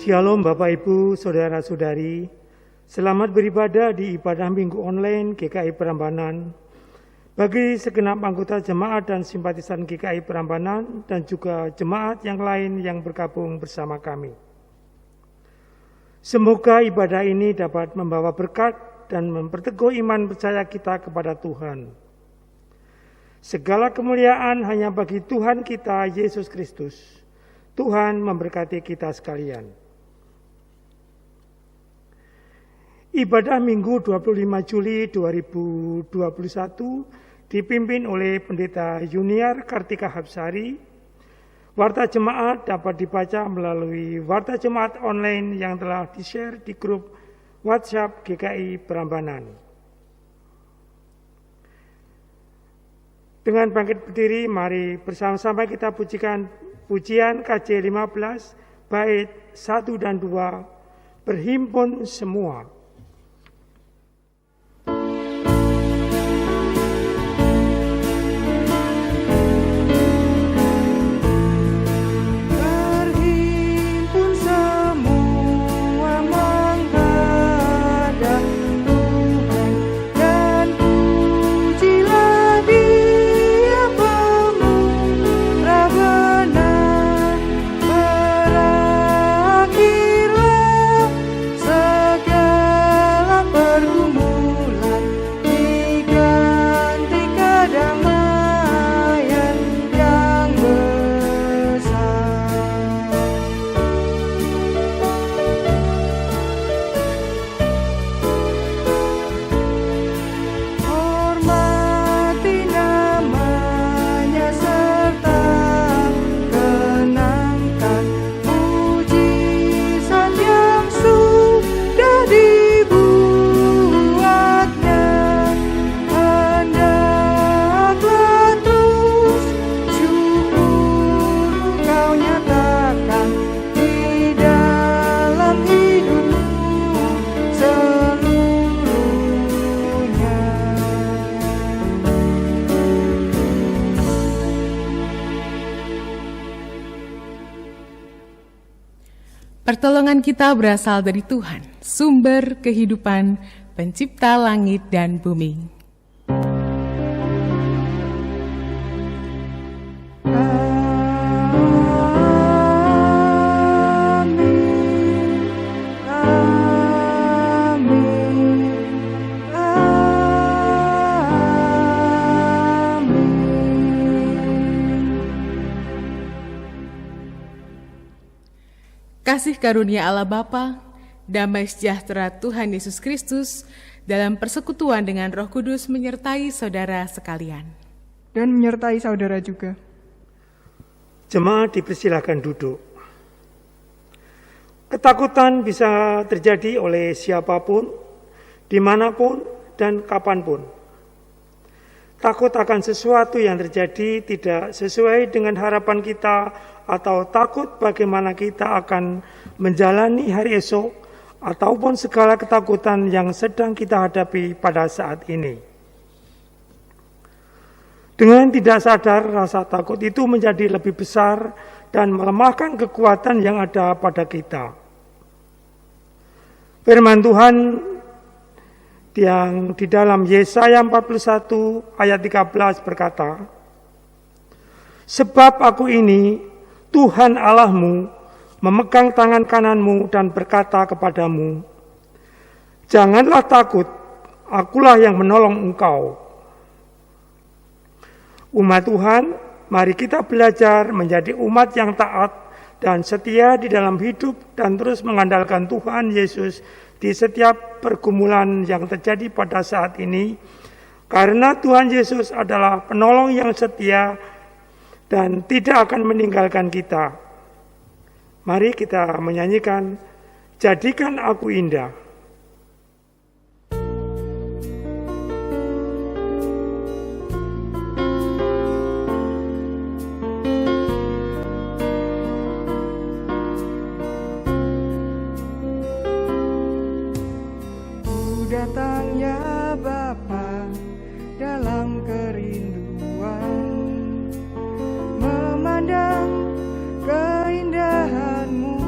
Shalom Bapak Ibu, Saudara-saudari. Selamat beribadah di ibadah Minggu Online GKI Prambanan. Bagi segenap anggota jemaat dan simpatisan GKI Prambanan dan juga jemaat yang lain yang bergabung bersama kami. Semoga ibadah ini dapat membawa berkat dan memperteguh iman percaya kita kepada Tuhan. Segala kemuliaan hanya bagi Tuhan kita, Yesus Kristus. Tuhan memberkati kita sekalian. Ibadah Minggu 25 Juli 2021 dipimpin oleh Pendeta Yuniar Kartika Hapsari. Warta jemaat dapat dibaca melalui warta jemaat online yang telah di-share di grup WhatsApp GKI Prambanan. Dengan bangkit berdiri, mari bersama-sama kita pujikan pujian KJ 15 bait 1 dan 2, berhimpun semua. Pertolongan kita berasal dari Tuhan, sumber kehidupan, pencipta langit dan bumi. Kasih karunia Allah Bapa, damai sejahtera Tuhan Yesus Kristus, dalam persekutuan dengan Roh Kudus menyertai saudara sekalian. Dan menyertai saudara juga. Jemaat dipersilakan duduk. Ketakutan bisa terjadi oleh siapapun, dimanapun, dan kapanpun. Takut akan sesuatu yang terjadi tidak sesuai dengan harapan kita, atau takut bagaimana kita akan menjalani hari esok, ataupun segala ketakutan yang sedang kita hadapi pada saat ini. Dengan tidak sadar, rasa takut itu menjadi lebih besar dan melemahkan kekuatan yang ada pada kita. Firman Tuhan yang di dalam Yesaya 41 ayat 13 berkata, "Sebab aku ini, Tuhan Allahmu, memegang tangan kananmu dan berkata kepadamu, janganlah takut, akulah yang menolong engkau." Umat Tuhan, mari kita belajar menjadi umat yang taat dan setia di dalam hidup dan terus mengandalkan Tuhan Yesus di setiap pergumulan yang terjadi pada saat ini, karena Tuhan Yesus adalah penolong yang setia dan tidak akan meninggalkan kita. Mari kita menyanyikan "Jadikan Aku Indah". Datang ya Bapa dalam kerinduan, memandang keindahan-Mu.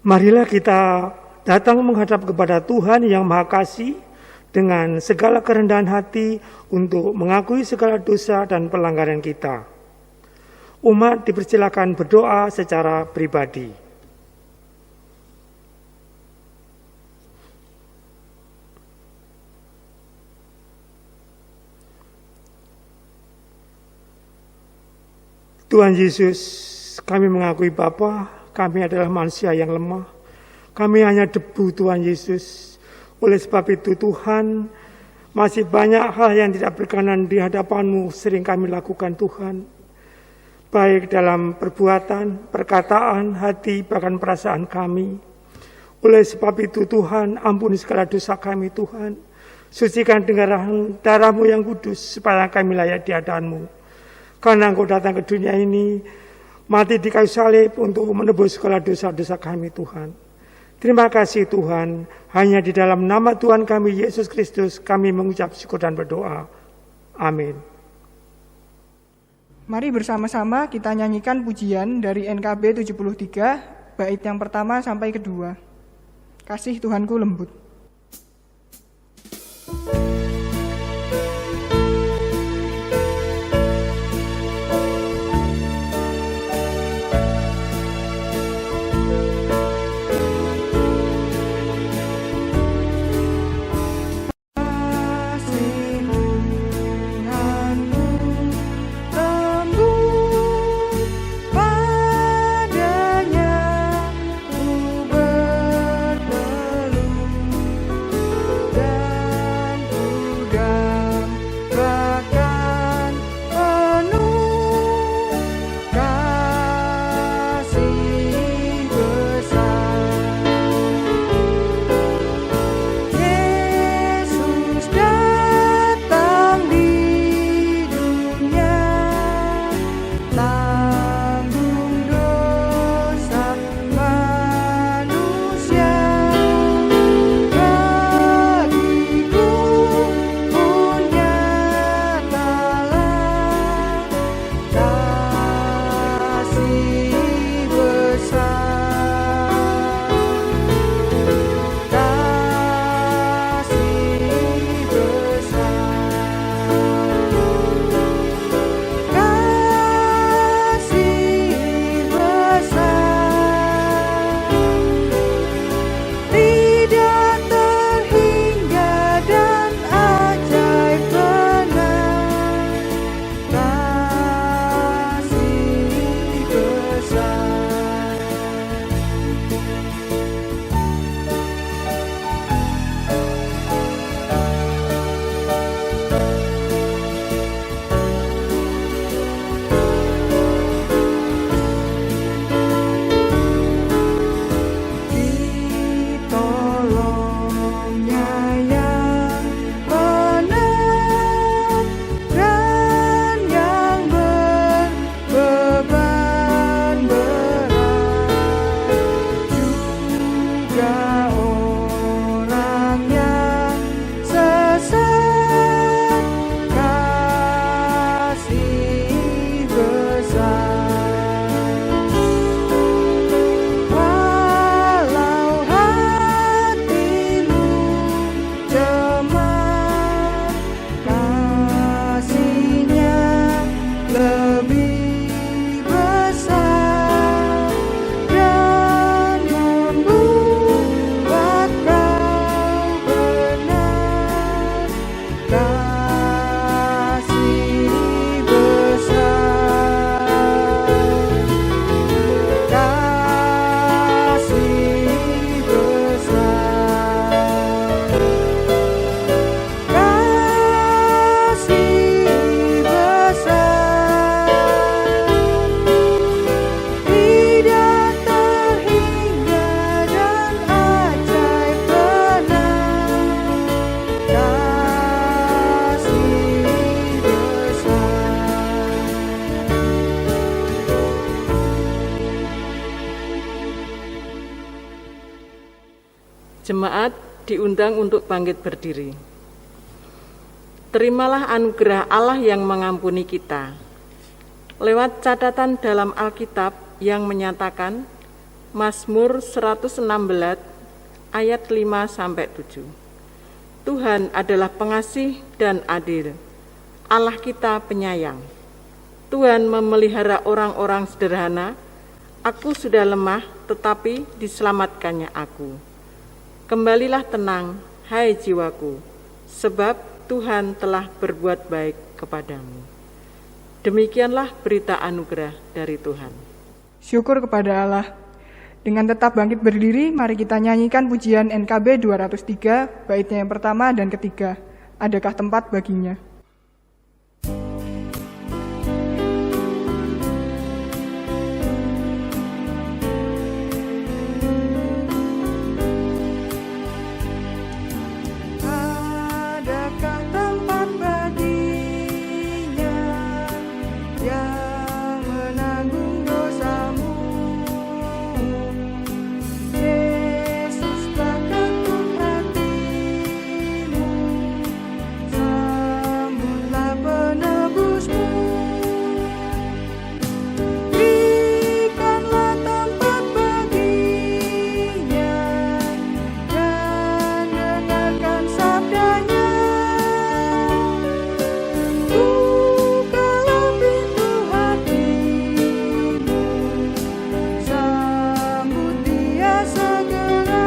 Marilah kita datang menghadap kepada Tuhan yang Maha Kasih dengan segala kerendahan hati untuk mengakui segala dosa dan pelanggaran kita. Umat dipersilakan berdoa secara pribadi. Tuhan Yesus, kami mengakui Bapa, kami adalah manusia yang lemah. Kami hanya debu, Tuhan Yesus. Oleh sebab itu Tuhan, masih banyak hal yang tidak berkenan di hadapan-Mu sering kami lakukan Tuhan. Baik dalam perbuatan, perkataan, hati, bahkan perasaan kami. Oleh sebab itu Tuhan, ampuni segala dosa kami Tuhan. Sucikan dengan darah-Mu yang kudus, supaya kami layak di hadapan-Mu. Karena Engkau datang ke dunia ini, mati di kayu salib untuk menebus segala dosa-dosa kami Tuhan. Terima kasih Tuhan, hanya di dalam nama Tuhan kami Yesus Kristus kami mengucap syukur dan berdoa. Amin. Mari bersama-sama kita nyanyikan pujian dari NKB 73, bait yang pertama sampai kedua. Kasih Tuhanku lembut. Jemaat diundang untuk bangkit berdiri. Terimalah anugerah Allah yang mengampuni kita. Lewat catatan dalam Alkitab yang menyatakan Mazmur 116 ayat 5-7. Tuhan adalah pengasih dan adil, Allah kita penyayang. Tuhan memelihara orang-orang sederhana. Aku sudah lemah, tetapi diselamatkannya aku. Kembalilah tenang, hai jiwaku, sebab Tuhan telah berbuat baik kepadamu. Demikianlah berita anugerah dari Tuhan. Syukur kepada Allah. Dengan tetap bangkit berdiri, mari kita nyanyikan pujian NKB 203, baitnya yang pertama dan ketiga. Adakah tempat baginya? Adakah tempat baginya yang menanggung dosamu? Yesus telah ketuk hatimu, sambutlah penebusmu. Berikanlah tempat baginya dan dengarkan sabdanya. Bukalah pintu hatimu, sambut Dia segera.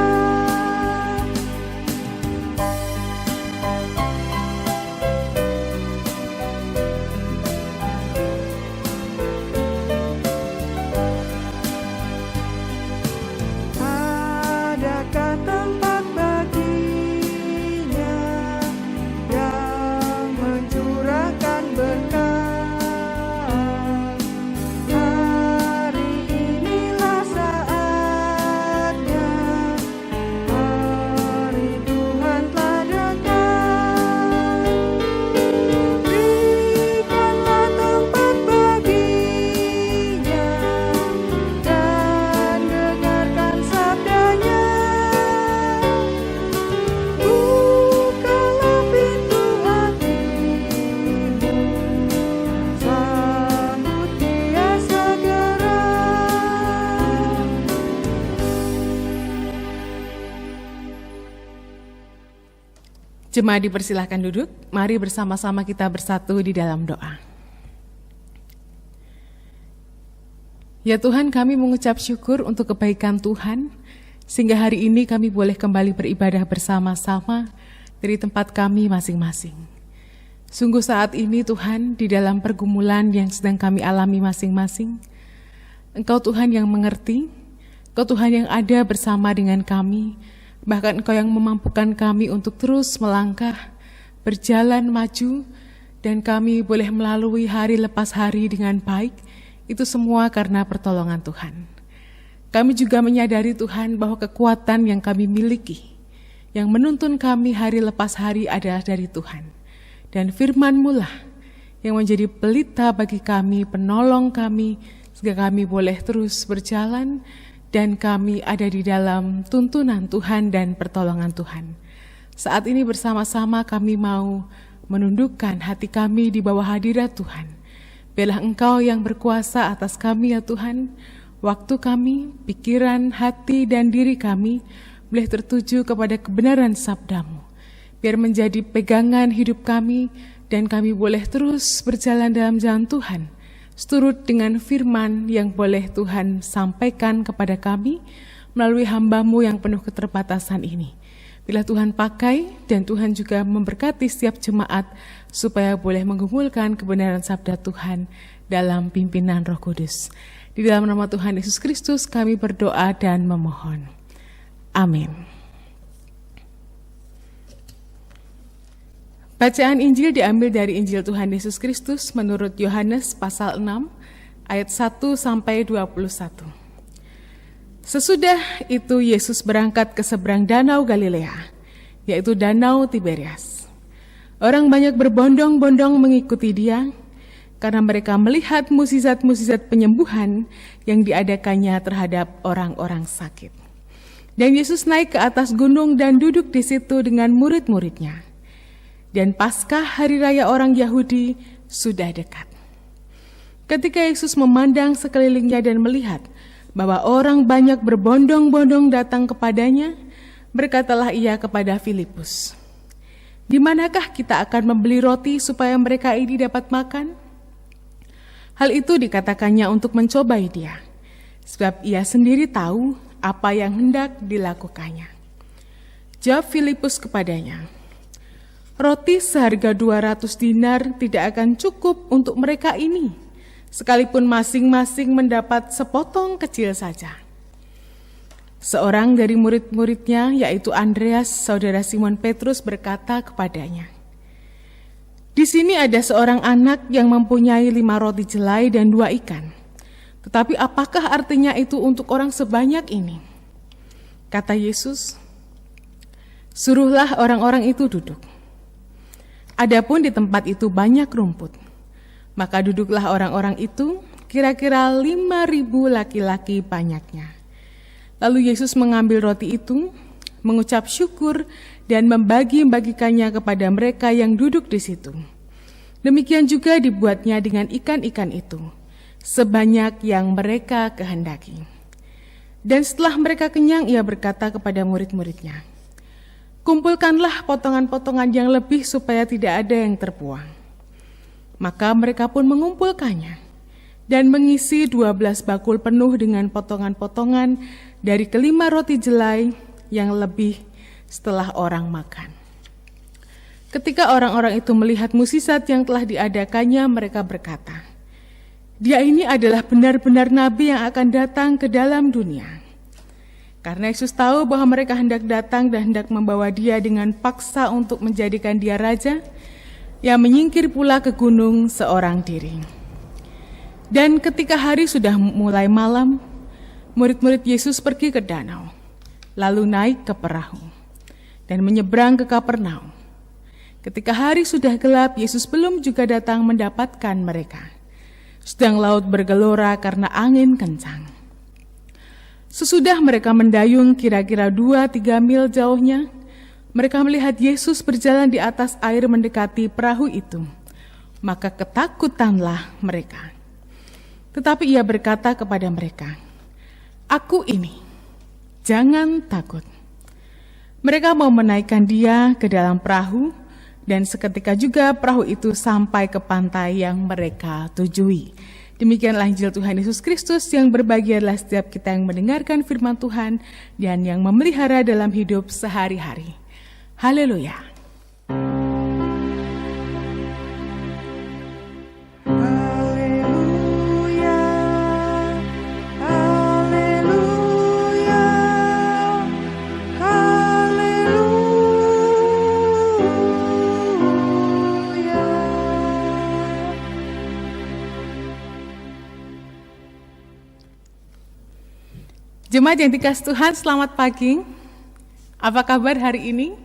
Adakah tempat baginya yang mencurahkan berkat? Hari inilah saatnya, hari Tuhan telah dekat. Berikanlah tempat baginya dan dengarkan sabdanya. Bukalah pintu hatimu, sambut Dia segera. Jemaat dipersilahkan duduk, mari bersama-sama kita bersatu di dalam doa. Ya Tuhan, kami mengucap syukur untuk kebaikan Tuhan, sehingga hari ini kami boleh kembali beribadah bersama-sama dari tempat kami masing-masing. Sungguh saat ini Tuhan, di dalam pergumulan yang sedang kami alami masing-masing, Engkau Tuhan yang mengerti, Engkau Tuhan yang ada bersama dengan kami, bahkan Engkau yang memampukan kami untuk terus melangkah, berjalan maju, dan kami boleh melalui hari lepas hari dengan baik. Itu semua karena pertolongan Tuhan. Kami juga menyadari Tuhan bahwa kekuatan yang kami miliki, yang menuntun kami hari lepas hari adalah dari Tuhan. Dan firman-Mu lah yang menjadi pelita bagi kami, penolong kami, sehingga kami boleh terus berjalan, dan kami ada di dalam tuntunan Tuhan dan pertolongan Tuhan. Saat ini bersama-sama kami mau menundukkan hati kami di bawah hadirat Tuhan. Biarlah Engkau yang berkuasa atas kami ya Tuhan. Waktu kami, pikiran, hati, dan diri kami boleh tertuju kepada kebenaran sabda-Mu. Biar menjadi pegangan hidup kami dan kami boleh terus berjalan dalam jalan Tuhan, seturut dengan firman yang boleh Tuhan sampaikan kepada kami melalui hamba-Mu yang penuh keterbatasan ini. Bila Tuhan pakai dan Tuhan juga memberkati setiap jemaat supaya boleh menggumulkan kebenaran sabda Tuhan dalam pimpinan Roh Kudus. Di dalam nama Tuhan Yesus Kristus kami berdoa dan memohon. Amin. Bacaan Injil diambil dari Injil Tuhan Yesus Kristus menurut Yohanes pasal 6 ayat 1-21. Sesudah itu Yesus berangkat ke seberang danau Galilea, yaitu danau Tiberias. Orang banyak berbondong-bondong mengikuti Dia karena mereka melihat mukjizat-mukjizat penyembuhan yang diadakannya terhadap orang-orang sakit. Dan Yesus naik ke atas gunung dan duduk di situ dengan murid-muridnya. Dan Paskah hari raya orang Yahudi sudah dekat. Ketika Yesus memandang sekelilingnya dan melihat bahwa orang banyak berbondong-bondong datang kepadanya, berkatalah ia kepada Filipus, "Di manakah kita akan membeli roti supaya mereka ini dapat makan?" Hal itu dikatakannya untuk mencobai dia, sebab ia sendiri tahu apa yang hendak dilakukannya. Jawab Filipus kepadanya, "Roti seharga 200 dinar tidak akan cukup untuk mereka ini, sekalipun masing-masing mendapat sepotong kecil saja." Seorang dari murid-muridnya, yaitu Andreas, saudara Simon Petrus, berkata kepadanya, "Di sini ada seorang anak yang mempunyai 5 roti jelai dan 2 ikan. Tetapi apakah artinya itu untuk orang sebanyak ini?" Kata Yesus, "Suruhlah orang-orang itu duduk." Adapun di tempat itu banyak rumput, maka duduklah orang-orang itu, kira-kira 5.000 laki-laki banyaknya. Lalu Yesus mengambil roti itu, mengucap syukur, dan membagi-bagikannya kepada mereka yang duduk di situ. Demikian juga dibuatnya dengan ikan-ikan itu, sebanyak yang mereka kehendaki. Dan setelah mereka kenyang, ia berkata kepada murid-muridnya, "Kumpulkanlah potongan-potongan yang lebih supaya tidak ada yang terbuang." Maka mereka pun mengumpulkannya dan mengisi 12 bakul penuh dengan potongan-potongan dari kelima roti jelai yang lebih setelah orang makan. Ketika orang-orang itu melihat mukjizat yang telah diadakannya, mereka berkata, "Dia ini adalah benar-benar nabi yang akan datang ke dalam dunia." Karena Yesus tahu bahwa mereka hendak datang dan hendak membawa dia dengan paksa untuk menjadikan dia raja, ia menyingkir pula ke gunung seorang diri. Dan ketika hari sudah mulai malam, murid-murid Yesus pergi ke danau, lalu naik ke perahu, dan menyeberang ke Kapernaum. Ketika hari sudah gelap, Yesus belum juga datang mendapatkan mereka. Sedang laut bergelora karena angin kencang. Sesudah mereka mendayung kira-kira 2-3 mil jauhnya, mereka melihat Yesus berjalan di atas air mendekati perahu itu. Maka ketakutanlah mereka. Tetapi ia berkata kepada mereka, "Aku ini, jangan takut." Mereka mau menaikkan dia ke dalam perahu, dan seketika juga perahu itu sampai ke pantai yang mereka tujui. Demikianlah Injil Tuhan Yesus Kristus, yang berbahagialah setiap kita yang mendengarkan firman Tuhan dan yang memelihara dalam hidup sehari-hari. Haleluya. Jemaat yang dikasihi Tuhan, selamat pagi. Apa kabar hari ini?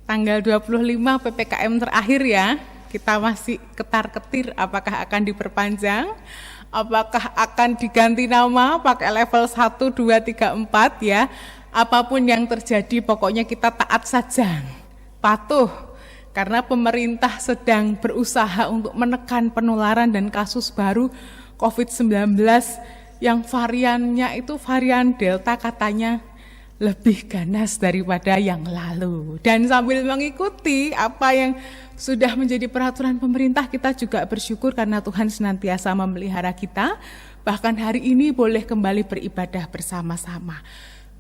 Tanggal 25 PPKM terakhir ya. Kita masih ketar-ketir apakah akan diperpanjang, apakah akan diganti nama pakai level 1, 2, 3, 4 ya. Apapun yang terjadi pokoknya kita taat saja, patuh. Karena pemerintah sedang berusaha untuk menekan penularan dan kasus baru COVID-19 yang variannya itu varian Delta katanya lebih ganas daripada yang lalu. Dan sambil mengikuti apa yang sudah menjadi peraturan pemerintah, kita juga bersyukur karena Tuhan senantiasa memelihara kita. Bahkan hari ini boleh kembali beribadah bersama-sama.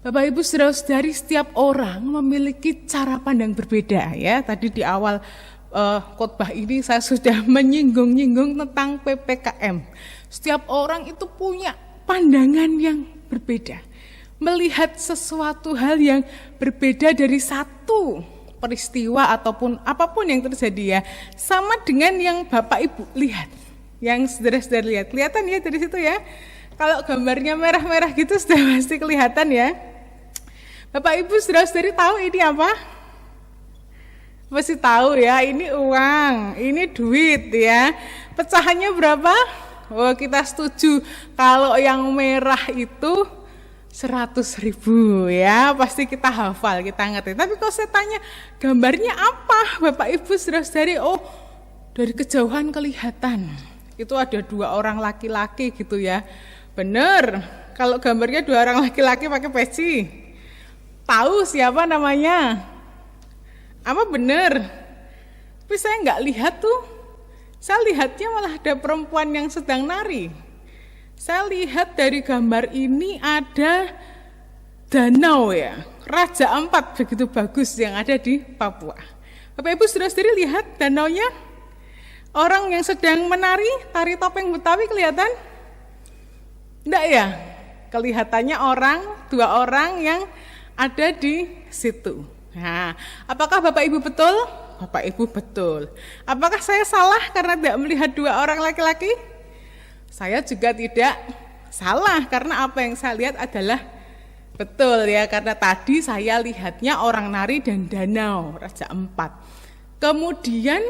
Bapak Ibu saudara-saudari, setiap orang memiliki cara pandang berbeda ya. Tadi di awal khotbah ini saya sudah menyinggung-nyinggung tentang PPKM. Setiap orang itu punya pandangan yang berbeda, melihat sesuatu hal yang berbeda dari satu peristiwa ataupun apapun yang terjadi ya, sama dengan yang Bapak Ibu lihat, yang saudara-saudara lihat, kelihatan ya dari situ ya. Kalau gambarnya merah-merah gitu sudah pasti kelihatan ya. Bapak Ibu saudara-saudari tahu ini apa? Pasti tahu ya, ini uang, ini duit ya. Pecahannya berapa? Oh, kita setuju kalau yang merah itu 100.000 ya, pasti kita hafal, kita ngerti. Tapi kalau saya tanya gambarnya apa Bapak Ibu saudara-saudari, oh dari kejauhan kelihatan. Itu ada 2 orang laki-laki gitu ya, Bener, kalau gambarnya 2 orang laki-laki pakai peci, tahu siapa namanya. Apa bener? Tapi saya nggak lihat tuh. Saya lihatnya malah ada perempuan yang sedang nari. Saya lihat dari gambar ini ada danau ya, Raja Ampat begitu bagus yang ada di Papua. Bapak Ibu saudara-saudari lihat danaunya? Orang yang sedang menari, tari topeng Betawi kelihatan? Enggak ya? Kelihatannya 2 orang yang ada di situ. Nah, apakah Bapak Ibu betul? Bapak Ibu betul. Apakah saya salah karena tidak melihat 2 orang laki-laki? Saya juga tidak salah karena apa yang saya lihat adalah betul ya, karena tadi saya lihatnya orang nari dan danau, Raja Ampat. Kemudian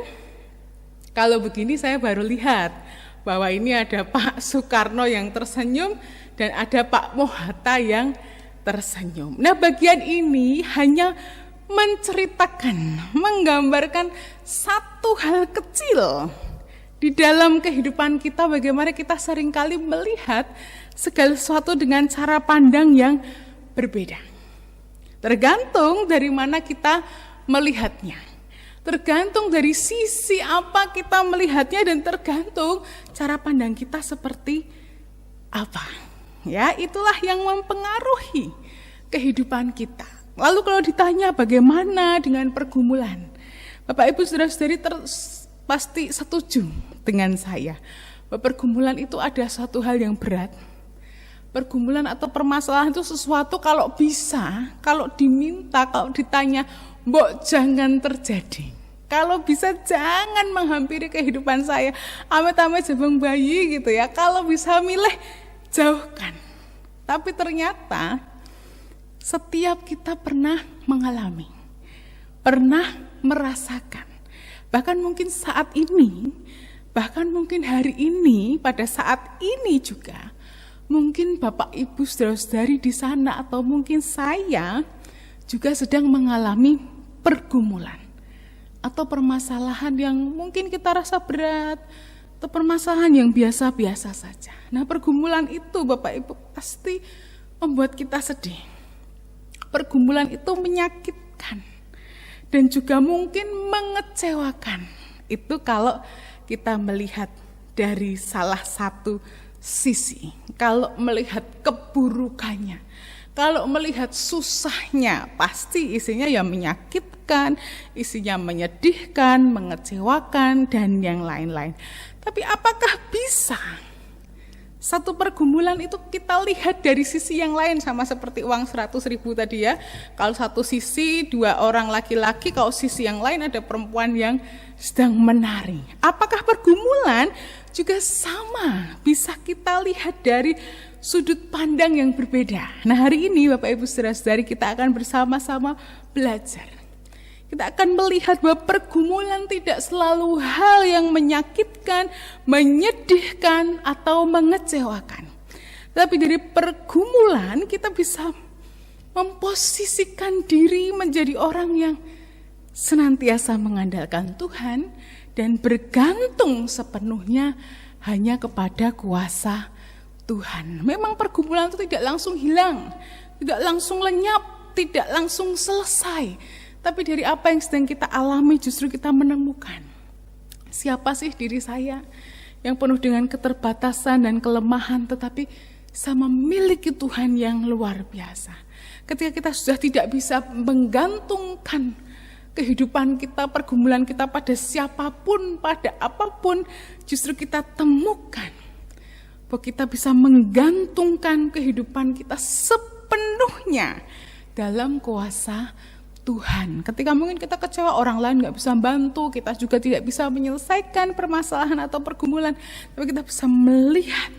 kalau begini saya baru lihat bahwa ini ada Pak Soekarno yang tersenyum dan ada Pak Mohatta yang tersenyum. Nah, bagian ini hanya menceritakan, menggambarkan satu hal kecil di dalam kehidupan kita, bagaimana kita seringkali melihat segala sesuatu dengan cara pandang yang berbeda. Tergantung dari mana kita melihatnya. Tergantung dari sisi apa kita melihatnya dan tergantung cara pandang kita seperti apa. Ya, itulah yang mempengaruhi kehidupan kita. Lalu kalau ditanya bagaimana dengan pergumulan, Bapak Ibu saudara-saudari pasti setuju dengan saya bahwa pergumulan itu ada satu hal yang berat. Pergumulan atau permasalahan itu sesuatu kalau bisa, kalau diminta, kalau ditanya, mbok jangan terjadi. Kalau bisa jangan menghampiri kehidupan saya. Amit-amit jabang bayi gitu ya. Kalau bisa milih, jauhkan. Tapi ternyata setiap kita pernah mengalami, pernah merasakan. Bahkan mungkin saat ini, bahkan mungkin hari ini, pada saat ini juga, mungkin Bapak Ibu saudara-saudari di sana atau mungkin saya juga sedang mengalami pergumulan atau permasalahan yang mungkin kita rasa berat atau permasalahan yang biasa-biasa saja. Nah, pergumulan itu Bapak Ibu pasti membuat kita sedih. Pergumulan itu menyakitkan dan juga mungkin mengecewakan. Itu kalau kita melihat dari salah satu sisi, kalau melihat keburukannya, kalau melihat susahnya, pasti isinya ya menyakitkan, isinya menyedihkan, mengecewakan, dan yang lain-lain. Tapi apakah bisa satu pergumulan itu kita lihat dari sisi yang lain, sama seperti uang 100.000 tadi ya. Kalau satu sisi 2 orang laki-laki, kalau sisi yang lain ada perempuan yang sedang menari. Apakah pergumulan juga sama bisa kita lihat dari sudut pandang yang berbeda? Nah, hari ini Bapak Ibu saudara-saudari kita akan bersama-sama belajar. Kita akan melihat bahwa pergumulan tidak selalu hal yang menyakitkan, menyedihkan, atau mengecewakan. Tapi dari pergumulan kita bisa memposisikan diri menjadi orang yang senantiasa mengandalkan Tuhan dan bergantung sepenuhnya hanya kepada kuasa Tuhan. Memang pergumulan itu tidak langsung hilang, tidak langsung lenyap, tidak langsung selesai. Tapi dari apa yang sedang kita alami justru kita menemukan siapa sih diri saya yang penuh dengan keterbatasan dan kelemahan, tetapi sama memiliki Tuhan yang luar biasa. Ketika kita sudah tidak bisa menggantungkan kehidupan kita, pergumulan kita pada siapapun, pada apapun, justru kita temukan bahwa kita bisa menggantungkan kehidupan kita sepenuhnya dalam kuasa Tuhan. Ketika mungkin kita kecewa, orang lain gak bisa bantu, kita juga tidak bisa menyelesaikan permasalahan atau pergumulan, tapi kita bisa melihat,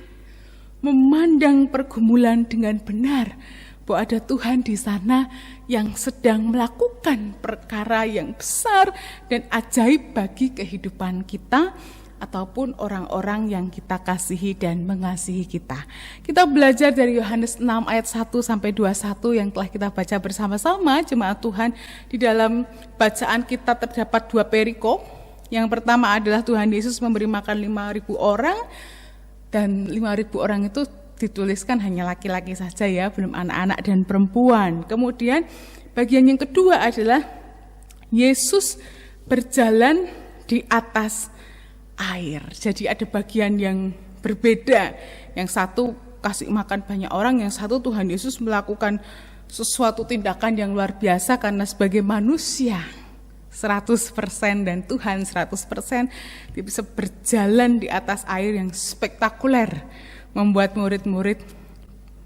memandang pergumulan dengan benar, bahwa ada Tuhan di sana yang sedang melakukan perkara yang besar dan ajaib bagi kehidupan kita ataupun orang-orang yang kita kasihi dan mengasihi kita. Kita belajar dari Yohanes 6 ayat 1 sampai 21 yang telah kita baca bersama-sama jemaat Tuhan. Di dalam bacaan kita terdapat 2 perikop. Yang pertama adalah Tuhan Yesus memberi makan 5.000 orang, dan 5.000 orang itu dituliskan hanya laki-laki saja ya, belum anak-anak dan perempuan. Kemudian bagian yang kedua adalah Yesus berjalan di atas air. Jadi ada bagian yang berbeda. Yang satu kasih makan banyak orang, yang satu Tuhan Yesus melakukan sesuatu tindakan yang luar biasa karena sebagai manusia 100% dan Tuhan 100%, dia bisa berjalan di atas air yang spektakuler, membuat murid-murid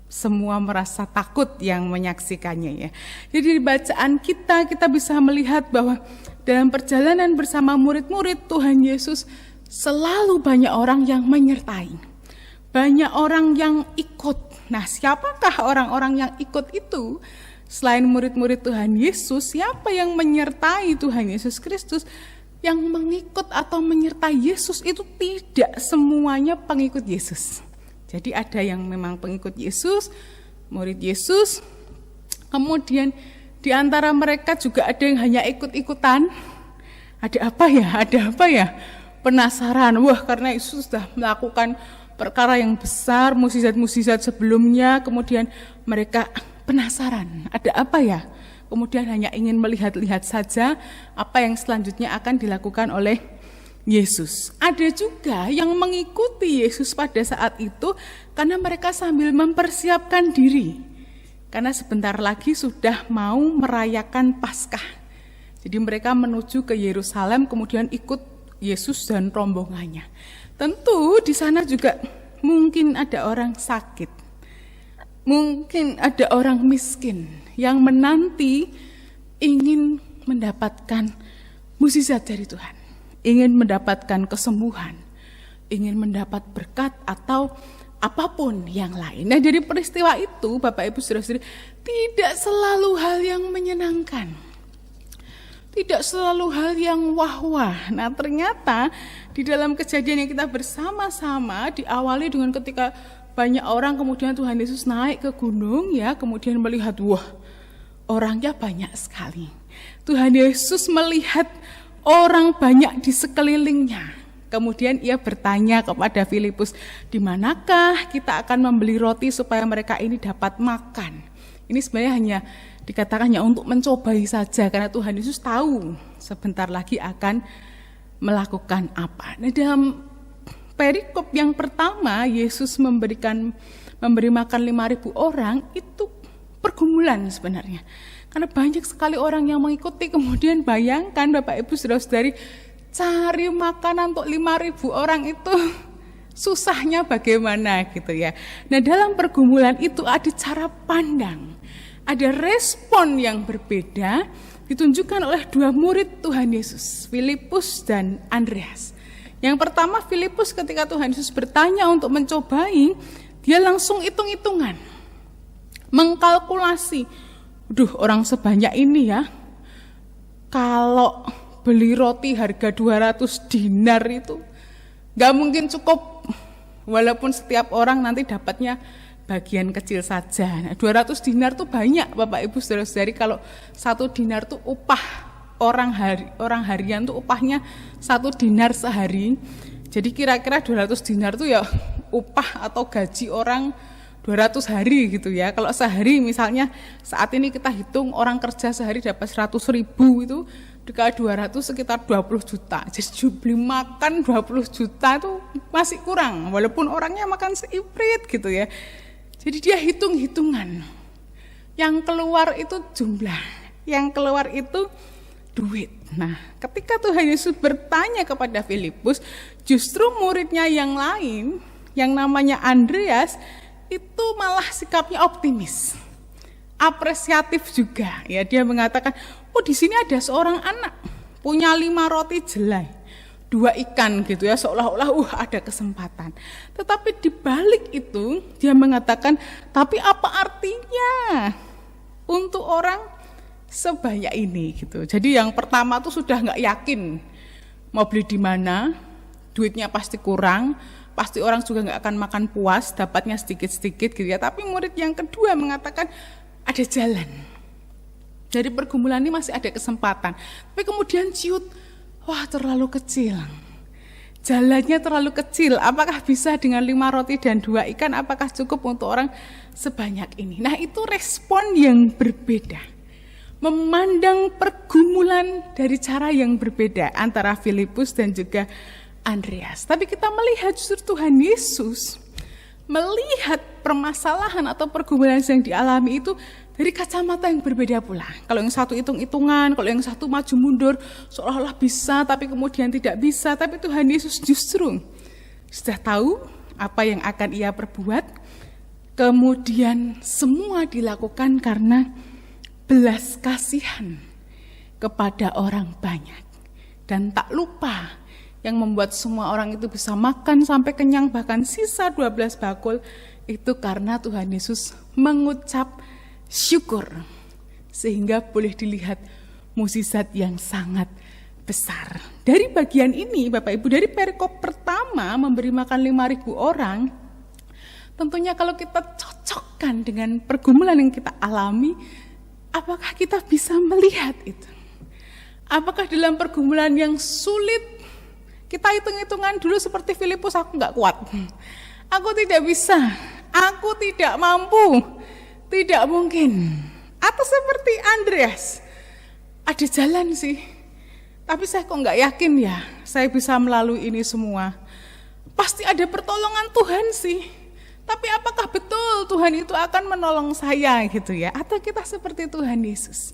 semua merasa takut yang menyaksikannya ya. Jadi di bacaan kita bisa melihat bahwa dalam perjalanan bersama murid-murid Tuhan Yesus selalu banyak orang yang menyertai. Banyak orang yang ikut. Nah, siapakah orang-orang yang ikut itu? Selain murid-murid Tuhan Yesus, siapa yang menyertai Tuhan Yesus Kristus? Yang mengikut atau menyertai Yesus itu tidak semuanya pengikut Yesus. Jadi ada yang memang pengikut Yesus, murid Yesus, kemudian di antara mereka juga ada yang hanya ikut-ikutan. Ada apa ya? Penasaran, wah karena Yesus sudah melakukan perkara yang besar, mukjizat-mukjizat sebelumnya, kemudian mereka penasaran, ada apa ya? Kemudian hanya ingin melihat-lihat saja apa yang selanjutnya akan dilakukan oleh Yesus. Ada juga yang mengikuti Yesus pada saat itu karena mereka sambil mempersiapkan diri. Karena sebentar lagi sudah mau merayakan Paskah. Jadi mereka menuju ke Yerusalem kemudian ikut Yesus dan rombongannya. Tentu di sana juga mungkin ada orang sakit. Mungkin ada orang miskin yang menanti ingin mendapatkan mukjizat dari Tuhan. Ingin mendapatkan kesembuhan, ingin mendapat berkat atau apapun yang lain. Nah dari peristiwa itu Bapak Ibu Saudara-saudari, tidak selalu hal yang menyenangkan. Tidak selalu hal yang wah-wah. Nah ternyata di dalam kejadian yang kita bersama-sama diawali dengan ketika banyak orang kemudian Tuhan Yesus naik ke gunung ya, kemudian melihat wah orangnya banyak sekali. Tuhan Yesus melihat orang banyak di sekelilingnya. Kemudian ia bertanya kepada Filipus, di manakah kita akan membeli roti supaya mereka ini dapat makan? Ini sebenarnya hanya dikatakannya untuk mencobai saja, karena Tuhan Yesus tahu sebentar lagi akan melakukan apa. Nah, dalam perikop yang pertama, Yesus memberi makan 5.000 orang, itu pergumulan sebenarnya. Karena banyak sekali orang yang mengikuti, kemudian bayangkan Bapak Ibu Saudara-saudari, cari makanan untuk 5.000 orang itu susahnya bagaimana gitu ya. Nah dalam pergumulan itu ada cara pandang, ada respon yang berbeda ditunjukkan oleh dua murid Tuhan Yesus, Filipus dan Andreas. Yang pertama Filipus ketika Tuhan Yesus bertanya untuk mencobai, dia langsung hitung-hitungan, mengkalkulasi. Orang sebanyak ini ya, kalau beli roti harga 200 dinar itu gak mungkin cukup, walaupun setiap orang nanti dapatnya bagian kecil saja. Nah, 200 dinar tuh banyak Bapak Ibu Saudara-saudari. Kalau 1 dinar tuh upah orang harian tuh upahnya 1 dinar sehari. Jadi kira-kira 200 dinar tuh ya upah atau gaji orang 200 hari gitu ya. Kalau sehari misalnya saat ini kita hitung orang kerja sehari dapat 100.000 itu dikali 200 sekitar 20 juta. Jadi jumlah makan 20 juta itu masih kurang walaupun orangnya makan seiprit gitu ya. Jadi dia hitung-hitungan. Yang keluar itu jumlah, yang keluar itu duit. Nah, ketika Tuhan Yesus bertanya kepada Filipus, justru muridnya yang lain yang namanya Andreas itu malah sikapnya optimis, apresiatif juga. Ya, dia mengatakan, di sini ada seorang anak punya 5 roti jelai, 2 ikan gitu ya, seolah-olah ada kesempatan. Tetapi di balik itu dia mengatakan, tapi apa artinya untuk orang sebanyak ini gitu. Jadi yang pertama tuh sudah nggak yakin mau beli di mana, duitnya pasti kurang. Pasti orang juga nggak akan makan puas, dapatnya sedikit-sedikit gitu ya. Tapi murid yang kedua mengatakan ada jalan. Dari pergumulan ini masih ada kesempatan. Tapi kemudian ciut, terlalu kecil. jalannya terlalu kecil. Apakah bisa dengan 5 roti dan 2 ikan? Apakah cukup untuk orang sebanyak ini? Nah, itu respon yang berbeda. Memandang pergumulan dari cara yang berbeda antara Filipus dan juga Andreas. Tapi kita melihat justru Tuhan Yesus melihat permasalahan atau pergumulan yang dialami itu dari kacamata yang berbeda pula. Kalau yang satu hitung-hitungan, kalau yang satu maju mundur, seolah-olah bisa tapi kemudian tidak bisa. Tapi Tuhan Yesus justru sudah tahu apa yang akan ia perbuat. Kemudian semua dilakukan karena belas kasihan kepada orang banyak. Dan tak lupa yang membuat semua orang itu bisa makan sampai kenyang, bahkan sisa 12 bakul, itu karena Tuhan Yesus mengucap syukur. Sehingga boleh dilihat mukjizat yang sangat besar. Dari bagian ini, Bapak Ibu, dari perikop pertama memberi makan 5.000 orang, tentunya kalau kita cocokkan dengan pergumulan yang kita alami, apakah kita bisa melihat itu? Apakah dalam pergumulan yang sulit, kita hitung-hitungan dulu seperti Filipus, aku gak kuat, aku tidak bisa, aku tidak mampu, tidak mungkin. Atau seperti Andreas, ada jalan sih, tapi saya kok gak yakin ya saya bisa melalui ini semua. Pasti ada pertolongan Tuhan sih, tapi apakah betul Tuhan itu akan menolong saya gitu ya? Atau kita seperti Tuhan Yesus,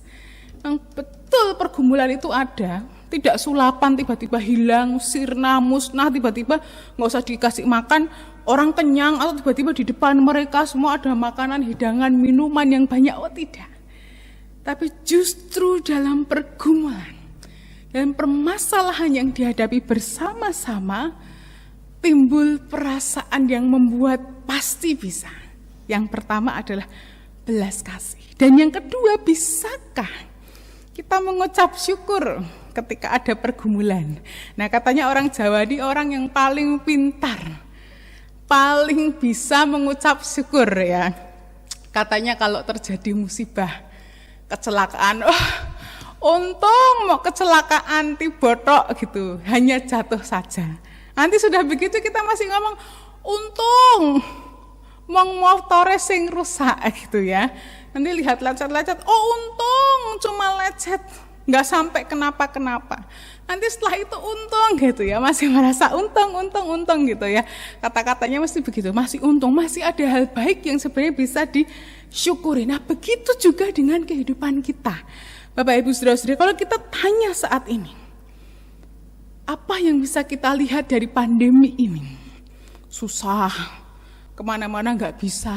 yang betul pergumulan itu ada, tidak sulapan tiba-tiba hilang, sirna, musnah, tiba-tiba nggak usah dikasih makan, orang kenyang, atau tiba-tiba di depan mereka semua ada makanan, hidangan, minuman yang banyak. Oh tidak. Tapi justru dalam pergumulan, dalam permasalahan yang dihadapi bersama-sama, timbul perasaan yang membuat pasti bisa. Yang pertama adalah belas kasih. Dan yang kedua, bisakah kita mengucap syukur ketika ada pergumulan? Nah, katanya orang Jawa ini orang yang paling pintar, paling bisa mengucap syukur ya. Katanya kalau terjadi musibah, kecelakaan, untung mau kecelakaan tibotok gitu, hanya jatuh saja. Nanti sudah begitu kita masih ngomong, untung motore sing rusak gitu ya. Nanti lihat lecet-lecet, oh untung cuma lecet, nggak sampai kenapa-kenapa. Nanti setelah itu untung gitu ya, masih merasa untung gitu ya. Kata-katanya mesti begitu, masih untung, masih ada hal baik yang sebenarnya bisa disyukuri. Nah begitu juga dengan kehidupan kita. Bapak Ibu Saudara-saudari, kalau kita tanya saat ini, apa yang bisa kita lihat dari pandemi ini? Susah, kemana-mana nggak bisa.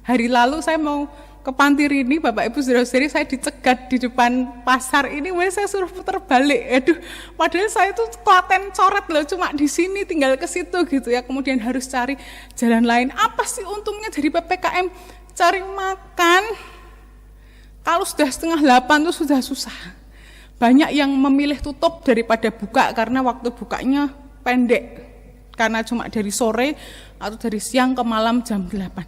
Hari lalu saya mau ke Panti Rini, Bapak Ibu Saudara-saudari, saya dicegat di depan pasar ini, saya suruh putar balik. Aduh, padahal saya itu Klaten coret loh, cuma di sini tinggal ke situ gitu ya. Kemudian harus cari jalan lain. Apa sih untungnya dari PPKM? Cari makan. Kalau sudah 7:30 itu sudah susah. Banyak yang memilih tutup daripada buka karena waktu bukanya pendek. Karena cuma dari sore atau dari siang ke malam jam 8.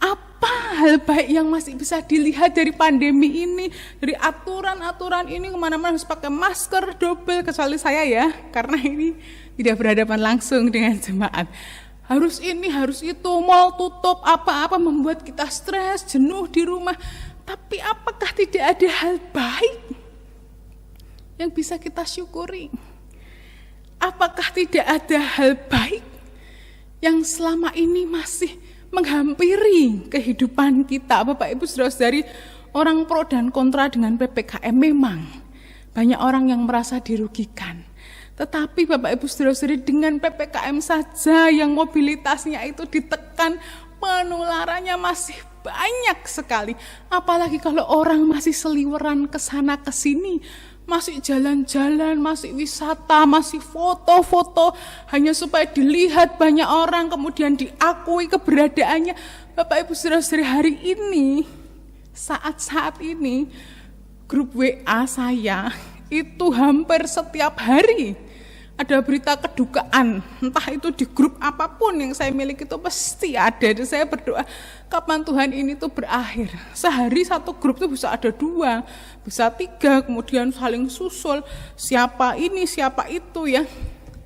Apa hal baik yang masih bisa dilihat dari pandemi ini, dari aturan-aturan ini, kemana-mana harus pakai masker double, kecuali saya ya, karena ini tidak berhadapan langsung dengan jemaat. Harus ini, harus itu, mal tutup, apa-apa membuat kita stres, jenuh di rumah. Tapi apakah tidak ada hal baik yang bisa kita syukuri? Apakah tidak ada hal baik yang selama ini masih menghampiri kehidupan kita? Bapak Ibu Saudara-saudari, orang pro dan kontra dengan PPKM memang banyak orang yang merasa dirugikan. Tetapi Bapak Ibu Saudara-saudari, dengan PPKM saja yang mobilitasnya itu ditekan, penularannya masih banyak sekali. Apalagi kalau orang masih seliweran ke sana ke sini, masih jalan-jalan, masih wisata, masih foto-foto, hanya supaya dilihat banyak orang, kemudian diakui keberadaannya. Bapak Ibu Saudara-saudari, hari ini, saat-saat ini, grup WA saya itu hampir setiap hari ada berita kedukaan, entah itu di grup apapun yang saya miliki itu pasti ada. Dan saya berdoa, kapan Tuhan ini tuh berakhir? Sehari satu grup tuh bisa ada 2, bisa 3, kemudian saling susul, siapa ini, siapa itu ya.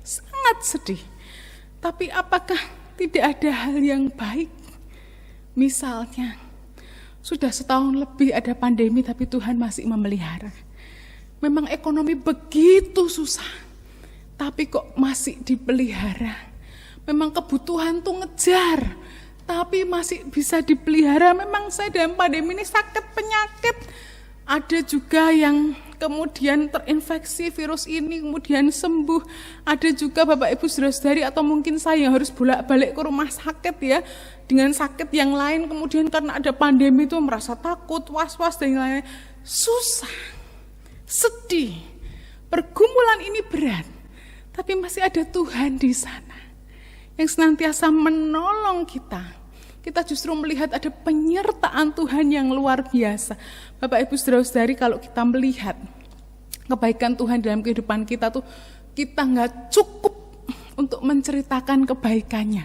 sangat sedih. Tapi apakah tidak ada hal yang baik? Misalnya, sudah setahun lebih ada pandemi tapi Tuhan masih memelihara. Memang ekonomi begitu susah, tapi kok masih dipelihara. Memang kebutuhan tuh ngejar, tapi masih bisa dipelihara. Memang saya dalam pandemi ini sakit penyakit. Ada juga yang kemudian terinfeksi virus ini, kemudian sembuh. Ada juga Bapak Ibu Saudara-saudari atau mungkin saya yang harus bolak-balik ke rumah sakit ya, dengan sakit yang lain, kemudian karena ada pandemi itu merasa takut, was-was dan lain-lain. Susah, sedih, pergumulan ini berat, tapi masih ada Tuhan di sana yang senantiasa menolong kita. Kita justru melihat ada penyertaan Tuhan yang luar biasa. Bapak Ibu Saudara-saudari, kalau kita melihat kebaikan Tuhan dalam kehidupan kita tuh, kita nggak cukup untuk menceritakan kebaikannya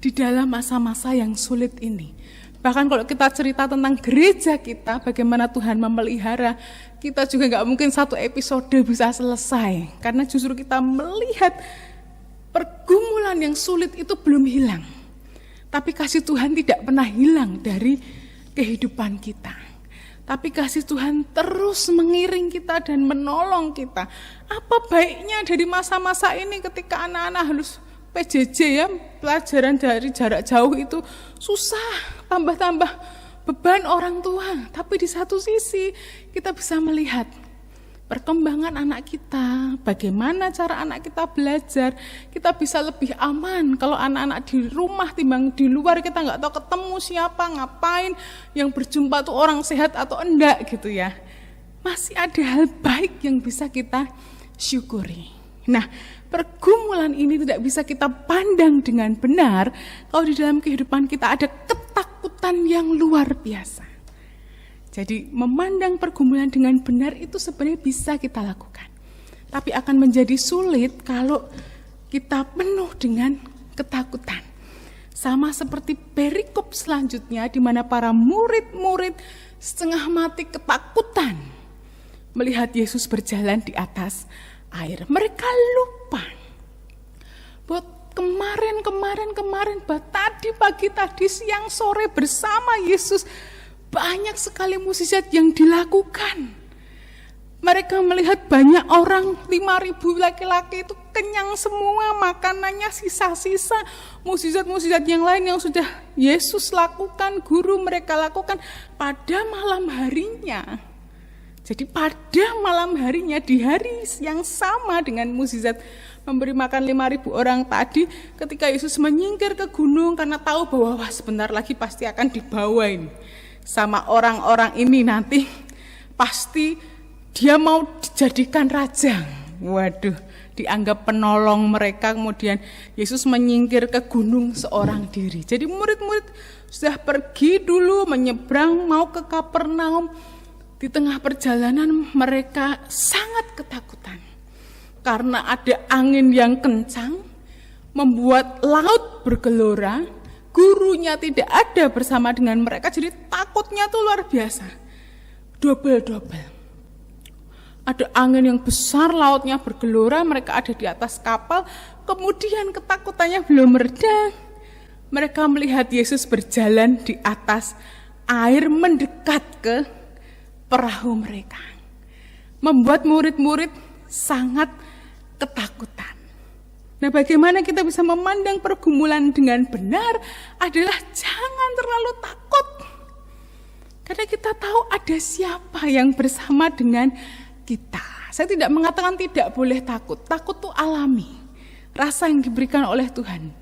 di dalam masa-masa yang sulit ini. Bahkan kalau kita cerita tentang gereja kita, bagaimana Tuhan memelihara, kita juga nggak mungkin satu episode bisa selesai. Karena justru kita melihat pergumulan yang sulit itu belum hilang. Tapi kasih Tuhan tidak pernah hilang dari kehidupan kita. Tapi kasih Tuhan terus mengiring kita dan menolong kita. Apa baiknya dari masa-masa ini ketika anak-anak harus PJJ ya, pelajaran dari jarak jauh itu susah, tambah-tambah beban orang tua. Tapi di satu sisi kita bisa melihat perkembangan anak kita, bagaimana cara anak kita belajar. Kita bisa lebih aman kalau anak-anak di rumah timbang di luar. Kita nggak tahu ketemu siapa, ngapain, yang berjumpa tuh orang sehat atau enggak gitu ya. Masih ada hal baik yang bisa kita syukuri. Nah, pergumulan ini tidak bisa kita pandang dengan benar kalau di dalam kehidupan kita ada ketakutan yang luar biasa. Jadi memandang pergumulan dengan benar itu sebenarnya bisa kita lakukan. Tapi akan menjadi sulit kalau kita penuh dengan ketakutan. Sama seperti perikop selanjutnya di mana para murid-murid setengah mati ketakutan melihat Yesus berjalan di atas air. Mereka lupa bahwa kemarin, tadi pagi, tadi siang, sore bersama Yesus banyak sekali mukjizat yang dilakukan. Mereka melihat banyak orang, 5.000 laki-laki itu kenyang semua, makanannya sisa-sisa. Mukjizat-mukjizat yang lain yang sudah Yesus lakukan, guru mereka lakukan pada malam harinya. Jadi pada malam harinya, di hari yang sama dengan mukjizat memberi makan 5.000 orang tadi, ketika Yesus menyingkir ke gunung karena tahu bahwa sebentar lagi pasti akan dibawain sama orang-orang ini, nanti pasti dia mau dijadikan raja. Waduh, dianggap penolong mereka. Kemudian Yesus menyingkir ke gunung seorang diri. Jadi murid-murid sudah pergi dulu menyeberang mau ke Kapernaum. Di tengah perjalanan mereka sangat ketakutan karena ada angin yang kencang membuat laut bergelora. Gurunya tidak ada bersama dengan mereka, jadi takutnya tuh luar biasa. Double. Ada angin yang besar, lautnya bergelora, mereka ada di atas kapal, kemudian ketakutannya belum mereda. Mereka melihat Yesus berjalan di atas air mendekat ke perahu mereka. Membuat murid-murid sangat ketakutan. Nah, bagaimana kita bisa memandang pergumulan dengan benar adalah jangan terlalu takut. Karena kita tahu ada siapa yang bersama dengan kita. Saya tidak mengatakan tidak boleh takut. Takut itu alami. Rasa yang diberikan oleh Tuhan.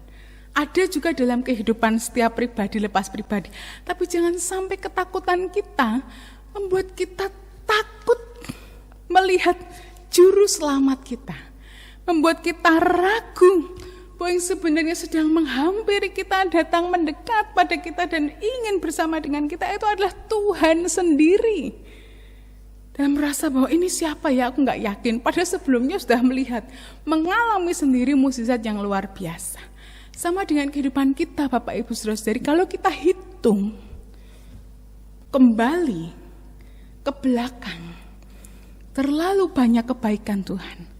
Ada juga dalam kehidupan setiap pribadi lepas pribadi. Tapi jangan sampai ketakutan kita membuat kita takut melihat juru selamat kita. Membuat kita ragu bahwa yang sebenarnya sedang menghampiri kita, datang mendekat pada kita dan ingin bersama dengan kita itu adalah Tuhan sendiri. Dan merasa bahwa ini siapa ya, aku gak yakin. Padahal sebelumnya sudah melihat, mengalami sendiri mukjizat yang luar biasa. Sama dengan kehidupan kita Bapak Ibu Saudara-saudari, kalau kita hitung kembali ke belakang, terlalu banyak kebaikan Tuhan.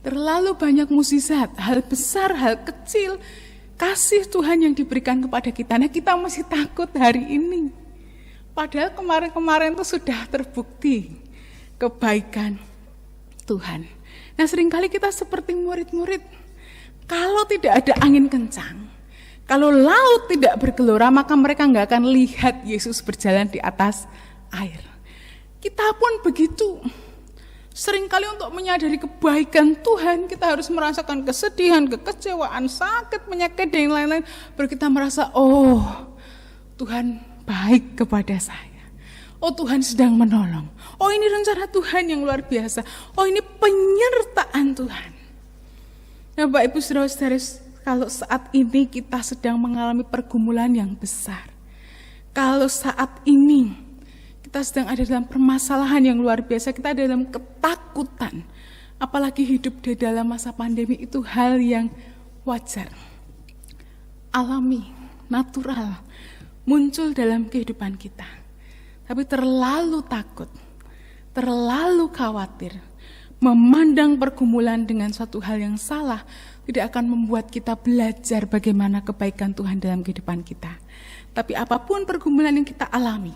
Terlalu banyak mukjizat, hal besar, hal kecil, kasih Tuhan yang diberikan kepada kita. Nah, kita masih takut hari ini. Padahal kemarin-kemarin itu sudah terbukti kebaikan Tuhan. Nah, seringkali kita seperti murid-murid. Kalau tidak ada angin kencang, kalau laut tidak bergelora, maka mereka nggak akan lihat Yesus berjalan di atas air. Kita pun begitu. Seringkali untuk menyadari kebaikan Tuhan, kita harus merasakan kesedihan, kekecewaan, sakit, penyakit, dan lain-lain. Baru kita merasa, oh Tuhan baik kepada saya. Oh Tuhan sedang menolong. Oh ini rencana Tuhan yang luar biasa. Oh ini penyertaan Tuhan. Nah Bapak Ibu Saudara-saudara, kalau saat ini kita sedang mengalami pergumulan yang besar. Kalau saat ini kita sedang ada dalam permasalahan yang luar biasa, kita ada dalam ketakutan. Apalagi hidup di dalam masa pandemi itu hal yang wajar, alami, natural, muncul dalam kehidupan kita. Tapi terlalu takut, terlalu khawatir, memandang pergumulan dengan suatu hal yang salah, tidak akan membuat kita belajar bagaimana kebaikan Tuhan dalam kehidupan kita. Tapi apapun pergumulan yang kita alami,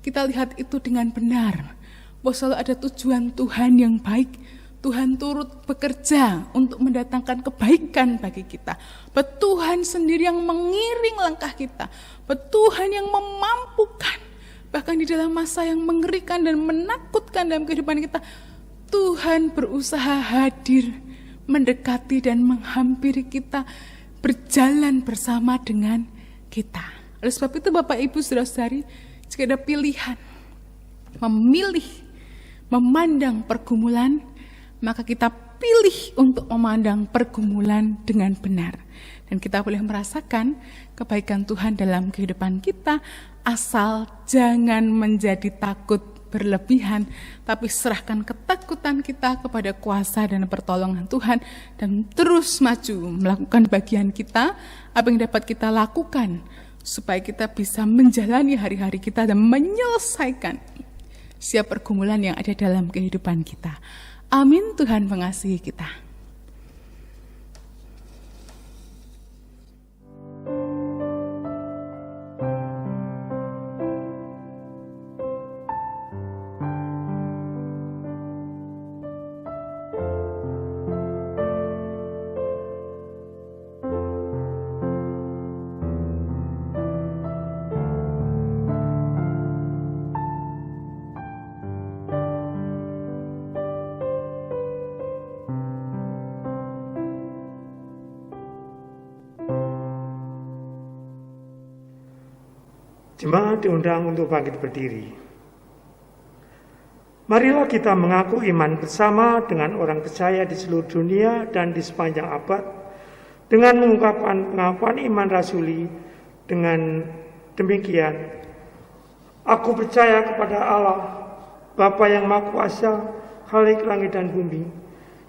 kita lihat itu dengan benar, bahwa selalu ada tujuan Tuhan yang baik. Tuhan turut bekerja untuk mendatangkan kebaikan bagi kita. Bahwa Tuhan sendiri yang mengiring langkah kita. Bahwa Tuhan yang memampukan. Bahkan di dalam masa yang mengerikan dan menakutkan dalam kehidupan kita, Tuhan berusaha hadir, mendekati dan menghampiri kita, berjalan bersama dengan kita. Oleh sebab itu Bapak Ibu Saudara-saudari, jika ada pilihan memilih memandang pergumulan, maka kita pilih untuk memandang pergumulan dengan benar. Dan kita boleh merasakan kebaikan Tuhan dalam kehidupan kita, asal jangan menjadi takut berlebihan, tapi serahkan ketakutan kita kepada kuasa dan pertolongan Tuhan, dan terus maju melakukan bagian kita, apa yang dapat kita lakukan, supaya kita bisa menjalani hari-hari kita dan menyelesaikan setiap pergumulan yang ada dalam kehidupan kita. Amin. Tuhan mengasihi kita. Jemaat diundang untuk bangkit berdiri. Marilah kita mengaku iman bersama dengan orang percaya di seluruh dunia dan di sepanjang abad, dengan mengungkapkan pengakuan iman rasuli dengan demikian. Aku percaya kepada Allah, Bapa yang Maha Kuasa, Khalik langit dan bumi,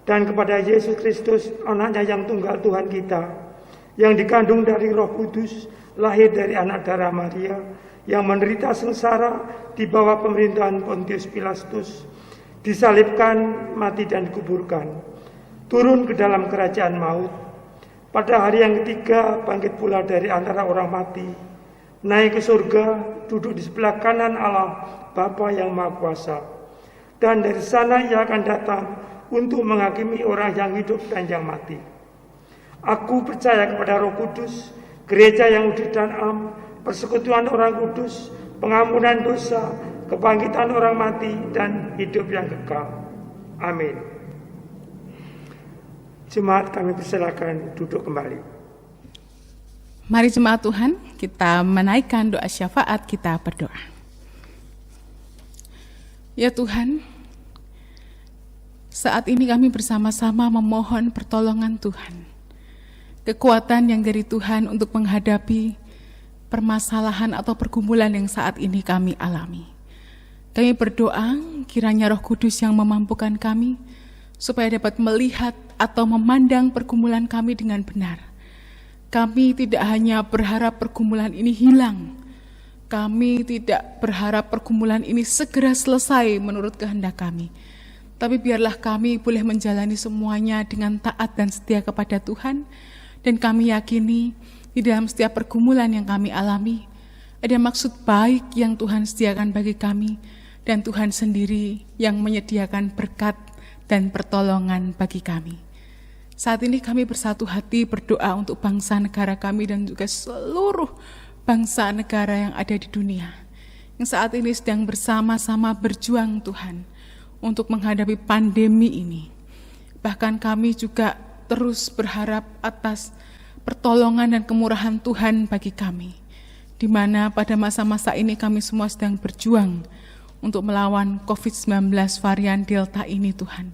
dan kepada Yesus Kristus, anaknya yang tunggal Tuhan kita, yang dikandung dari Roh Kudus, lahir dari anak darah Maria, yang menderita sengsara di bawah pemerintahan Pontius Pilatus, disalibkan, mati dan dikuburkan, turun ke dalam kerajaan maut, pada hari yang ketiga bangkit pula dari antara orang mati, naik ke surga, duduk di sebelah kanan Allah Bapa yang Maha Kuasa, dan dari sana ia akan datang untuk menghakimi orang yang hidup dan yang mati. Aku percaya kepada Roh Kudus, gereja yang udus dan am, persekutuan orang kudus, pengampunan dosa, kebangkitan orang mati, dan hidup yang kekal. Amin. Jemaat, kami persilakan duduk kembali. Mari jemaat Tuhan, kita menaikkan doa syafaat, kita berdoa. Ya Tuhan, saat ini kami bersama-sama memohon pertolongan Tuhan. Kekuatan yang dari Tuhan untuk menghadapi permasalahan atau pergumulan yang saat ini kami alami. Kami berdoa kiranya Roh Kudus yang memampukan kami supaya dapat melihat atau memandang pergumulan kami dengan benar. Kami tidak hanya berharap pergumulan ini hilang. Kami tidak berharap pergumulan ini segera selesai menurut kehendak kami. Tapi biarlah kami boleh menjalani semuanya dengan taat dan setia kepada Tuhan. Dan kami yakini di dalam setiap pergumulan yang kami alami, ada maksud baik yang Tuhan sediakan bagi kami. Dan Tuhan sendiri yang menyediakan berkat dan pertolongan bagi kami. Saat ini kami bersatu hati berdoa untuk bangsa negara kami dan juga seluruh bangsa negara yang ada di dunia. Yang saat ini sedang bersama-sama berjuang Tuhan untuk menghadapi pandemi ini. Bahkan kami juga terus berharap atas pertolongan dan kemurahan Tuhan bagi kami, di mana pada masa-masa ini kami semua sedang berjuang untuk melawan COVID-19 varian Delta ini Tuhan.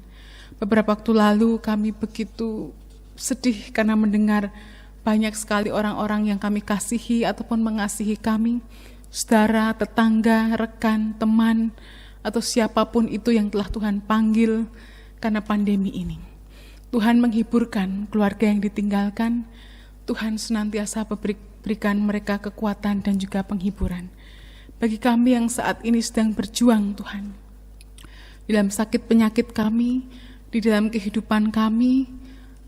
Beberapa waktu lalu kami begitu sedih karena mendengar banyak sekali orang-orang yang kami kasihi ataupun mengasihi kami, saudara, tetangga, rekan, teman, atau siapapun itu yang telah Tuhan panggil karena pandemi ini. Tuhan menghiburkan keluarga yang ditinggalkan. Tuhan senantiasa berikan mereka kekuatan dan juga penghiburan. Bagi kami yang saat ini sedang berjuang Tuhan, di dalam sakit penyakit kami, di dalam kehidupan kami,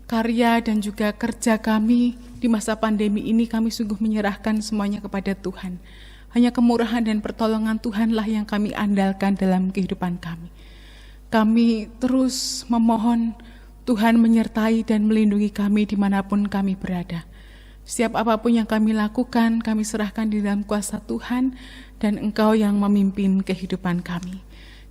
karya dan juga kerja kami di masa pandemi ini, kami sungguh menyerahkan semuanya kepada Tuhan. Hanya kemurahan dan pertolongan Tuhanlah yang kami andalkan dalam kehidupan kami. Kami terus memohon Tuhan menyertai dan melindungi kami dimanapun kami berada. Setiap apapun yang kami lakukan, kami serahkan di dalam kuasa Tuhan, dan Engkau yang memimpin kehidupan kami.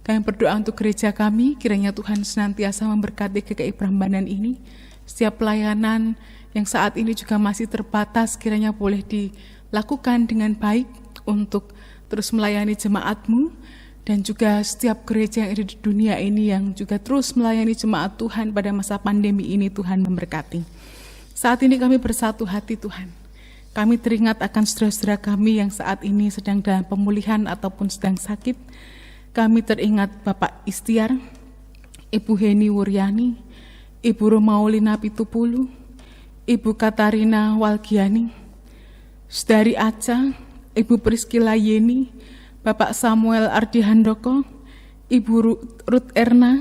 Kami berdoa untuk gereja kami, kiranya Tuhan senantiasa memberkati GKI Prambanan ini. Setiap pelayanan yang saat ini juga masih terbatas, kiranya boleh dilakukan dengan baik untuk terus melayani jemaat-Mu, dan juga setiap gereja yang ada di dunia ini yang juga terus melayani jemaat Tuhan pada masa pandemi ini. Tuhan memberkati. Saat ini kami bersatu hati Tuhan. Kami teringat akan saudara-saudara kami yang saat ini sedang dalam pemulihan ataupun sedang sakit. Kami teringat Bapak Istiar, Ibu Heni Wuryani, Ibu Romaulina Pitupulu, Ibu Katarina Walgiani, Saudari Aca, Ibu Priscilla Yeni, Bapak Samuel Ardi Handoko, Ibu Ruth Erna,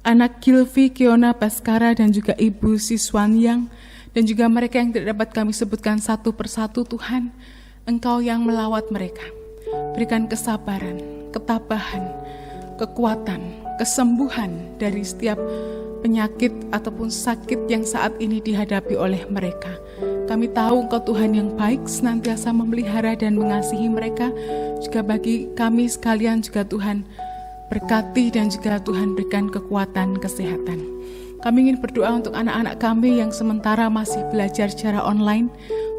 anak Gilvi Kiona Baskara, dan juga Ibu Siswanyang, dan juga mereka yang tidak dapat kami sebutkan satu persatu. Tuhan, Engkau yang melawat mereka. Berikan kesabaran, ketabahan, kekuatan, kesembuhan dari setiap penyakit ataupun sakit yang saat ini dihadapi oleh mereka. Kami tahu Engkau Tuhan yang baik, senantiasa memelihara dan mengasihi mereka. Juga bagi kami sekalian juga Tuhan berkati dan juga Tuhan berikan kekuatan kesehatan. Kami ingin berdoa untuk anak-anak kami yang sementara masih belajar secara online.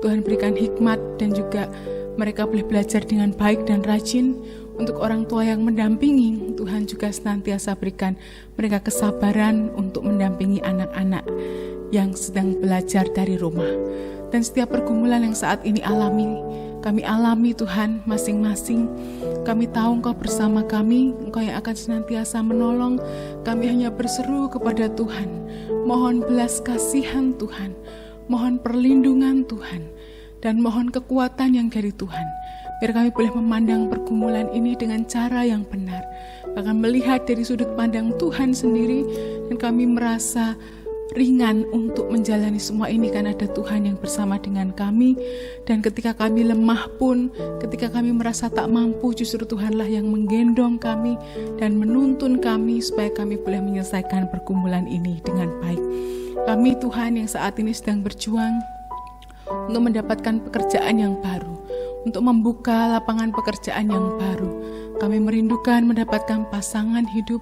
Tuhan berikan hikmat dan juga mereka boleh belajar dengan baik dan rajin. Untuk orang tua yang mendampingi, Tuhan juga senantiasa berikan mereka kesabaran untuk mendampingi anak-anak yang sedang belajar dari rumah. Dan setiap pergumulan yang saat ini kami alami Tuhan masing-masing. Kami tahu Engkau bersama kami, Engkau yang akan senantiasa menolong. Kami hanya berseru kepada Tuhan, mohon belas kasihan Tuhan, mohon perlindungan Tuhan, dan mohon kekuatan yang dari Tuhan. Biar kami boleh memandang pergumulan ini dengan cara yang benar, bahkan melihat dari sudut pandang Tuhan sendiri, dan kami merasa ringan untuk menjalani semua ini karena ada Tuhan yang bersama dengan kami. Dan ketika kami lemah pun, ketika kami merasa tak mampu, justru Tuhanlah yang menggendong kami dan menuntun kami supaya kami boleh menyelesaikan pergumulan ini dengan baik. Kami Tuhan yang saat ini sedang berjuang untuk mendapatkan pekerjaan yang baru, untuk membuka lapangan pekerjaan yang baru. Kami merindukan mendapatkan pasangan hidup.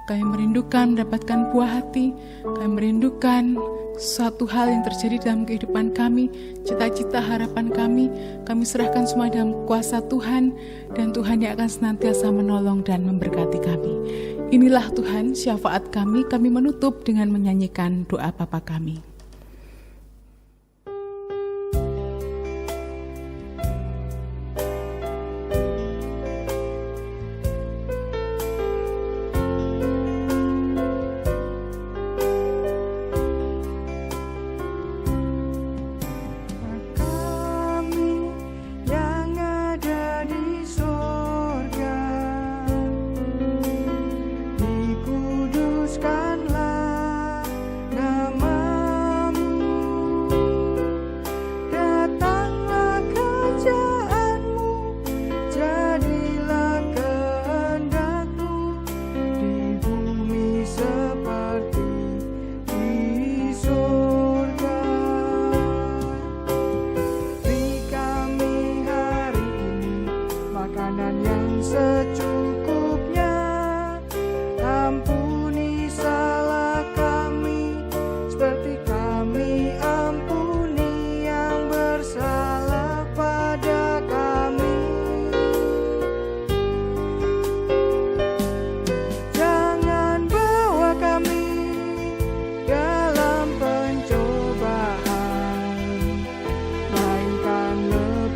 Kami merindukan mendapatkan buah hati. Kami merindukan suatu hal yang terjadi dalam kehidupan kami, cita-cita harapan kami. Kami serahkan semua dalam kuasa Tuhan, dan Tuhan yang akan senantiasa menolong dan memberkati kami. Inilah Tuhan syafaat kami. Kami menutup dengan menyanyikan doa Bapa kami. Kudus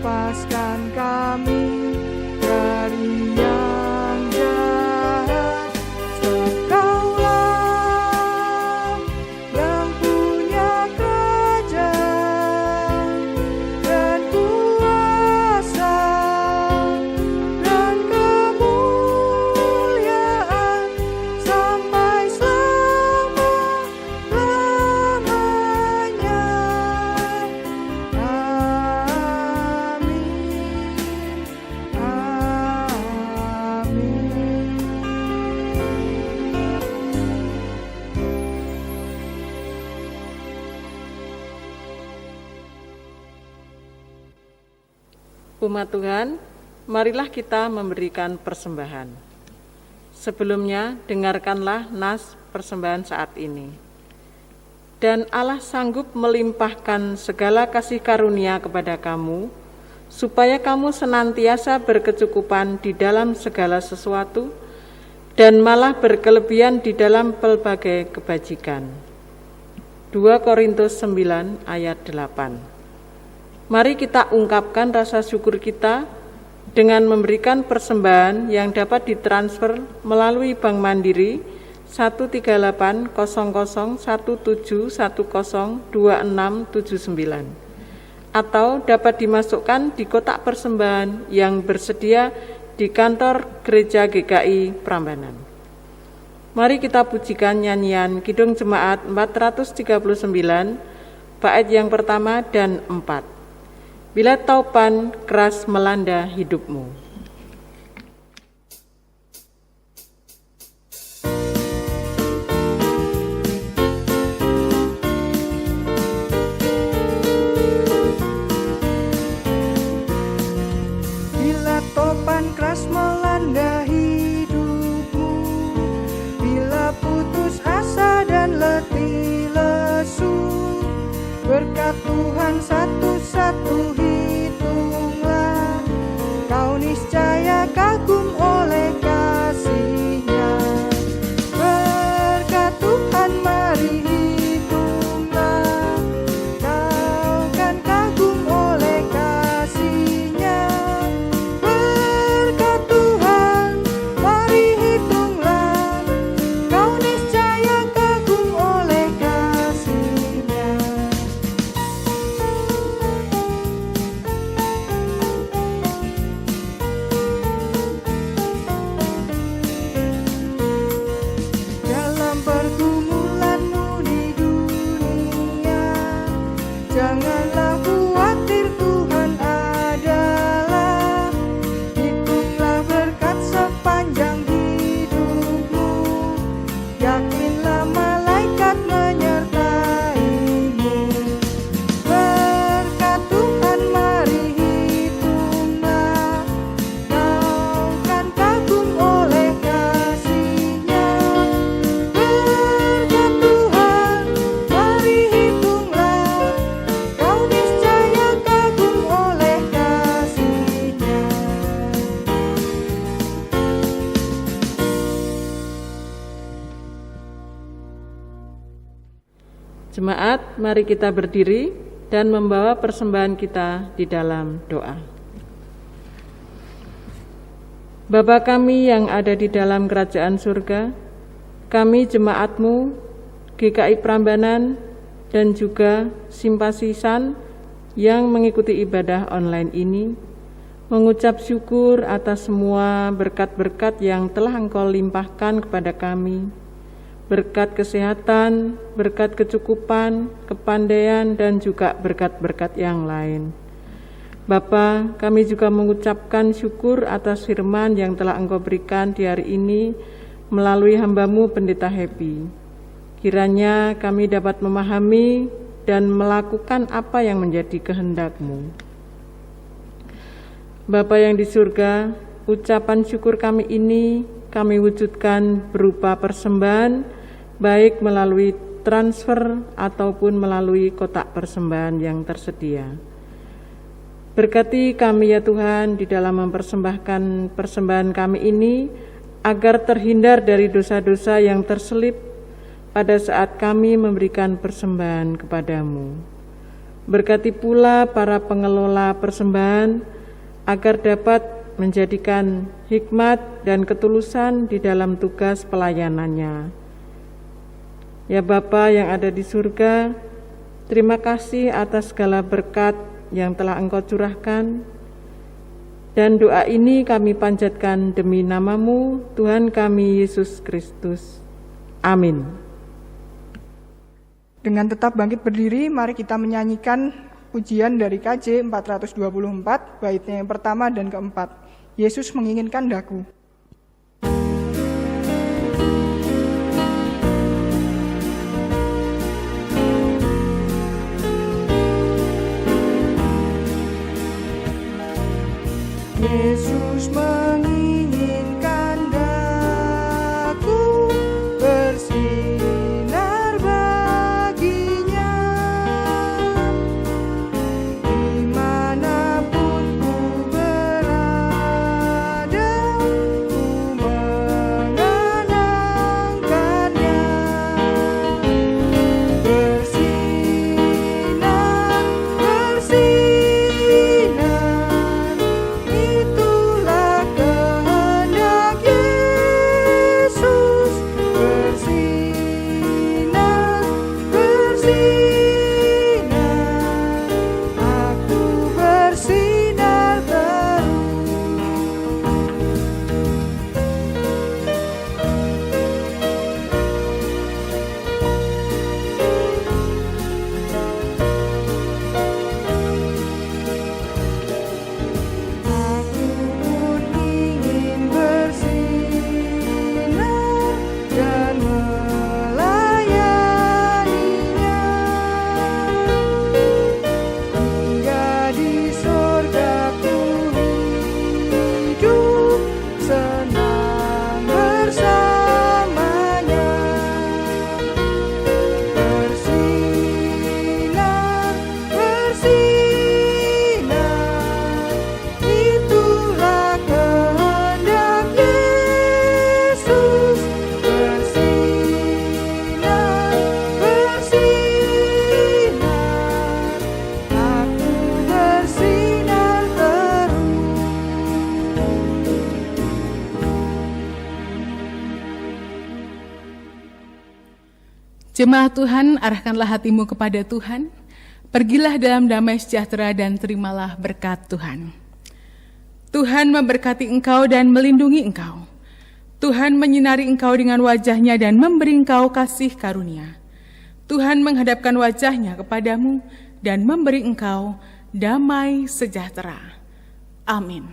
lepaskan kami dari yang jahat. Engkaulah yang punya kerajaan dan kuasa dan kemuliaan sampai selama-lamanya. Umat Tuhan, marilah kita memberikan persembahan. Sebelumnya, dengarkanlah nas persembahan saat ini. Dan Allah sanggup melimpahkan segala kasih karunia kepada kamu, supaya kamu senantiasa berkecukupan di dalam segala sesuatu, dan malah berkelebihan di dalam pelbagai kebajikan. 2 Korintus 9 ayat 8. Mari kita ungkapkan rasa syukur kita dengan memberikan persembahan yang dapat ditransfer melalui Bank Mandiri 1380017102679 atau dapat dimasukkan di kotak persembahan yang bersedia di kantor Gereja GKI Prambanan. Mari kita pujikan nyanyian Kidung Jemaat 439 bait yang pertama dan 4. Bila taupan keras melanda hidupmu. Bila topan keras melanda hidupmu, bila putus asa dan letih lesu, berkat Tuhan satu-satu hitunglah, kau niscaya kagum oleh kasih-Nya. Berkat Tuhan mari hitunglah, kau kan kagum oleh kasih-Nya. Berkat Tuhan mari hitunglah, kau niscaya kagum oleh kasih-Nya. Dalam pergumulanmu di dunia, janganlah khawatir, Tuhan adalah. Hitunglah berkat sepanjang hidupmu, yakinlah malaikat menyertaimu. Berkat Tuhan mari hitunglah, kau kan kagum oleh kasih-Nya. Berkat Tuhan mari hitunglah, kau niscaya kagum oleh kasih-Nya. Jemaat, mari kita berdiri dan membawa persembahan kita di dalam doa. Bapa kami yang ada di dalam kerajaan surga, kami jemaat-Mu, GKI Prambanan, dan juga simpatisan yang mengikuti ibadah online ini, mengucap syukur atas semua berkat-berkat yang telah Engkau limpahkan kepada kami, berkat kesehatan, berkat kecukupan, kepandaian, dan juga berkat-berkat yang lain. Bapa, kami juga mengucapkan syukur atas firman yang telah Engkau berikan di hari ini melalui hamba-Mu Pendeta Happy. Kiranya kami dapat memahami dan melakukan apa yang menjadi kehendak-Mu. Bapa yang di surga, ucapan syukur kami ini kami wujudkan berupa persembahan, baik melalui transfer ataupun melalui kotak persembahan yang tersedia. Berkati kami ya Tuhan di dalam mempersembahkan persembahan kami ini, agar terhindar dari dosa-dosa yang terselip pada saat kami memberikan persembahan kepadamu. Berkati pula para pengelola persembahan agar dapat menjadikan hikmat dan ketulusan di dalam tugas pelayanannya. Ya Bapa yang ada di surga, terima kasih atas segala berkat yang telah Engkau curahkan. Dan doa ini kami panjatkan demi nama-Mu, Tuhan kami Yesus Kristus. Amin. Dengan tetap bangkit berdiri, mari kita menyanyikan pujian dari KJ 424, baitnya yang pertama dan keempat. Yesus menginginkan daku. Yesus menginginkan daku bersinar baginya, dimanapun ku berada, ku mengenangkannya. Bersinar, bersinar, itulah kehendak Yesus. Bersinar, bersinar, aku bersinar terus. Aku pun ingin bersinar dan melayaninya, hingga di sorgaku hidup senang bersamanya. Bersinar, bersinar, itulah kehendak Yesus. Bersinar, bersinar, aku bersinar terus. Jemaat Tuhan, arahkanlah hatimu kepada Tuhan. Pergilah dalam damai sejahtera dan terimalah berkat Tuhan. Tuhan memberkati engkau dan melindungi engkau. Tuhan menyinari engkau dengan wajah-Nya dan memberi engkau kasih karunia. Tuhan menghadapkan wajah-Nya kepadamu dan memberi engkau damai sejahtera. Amin.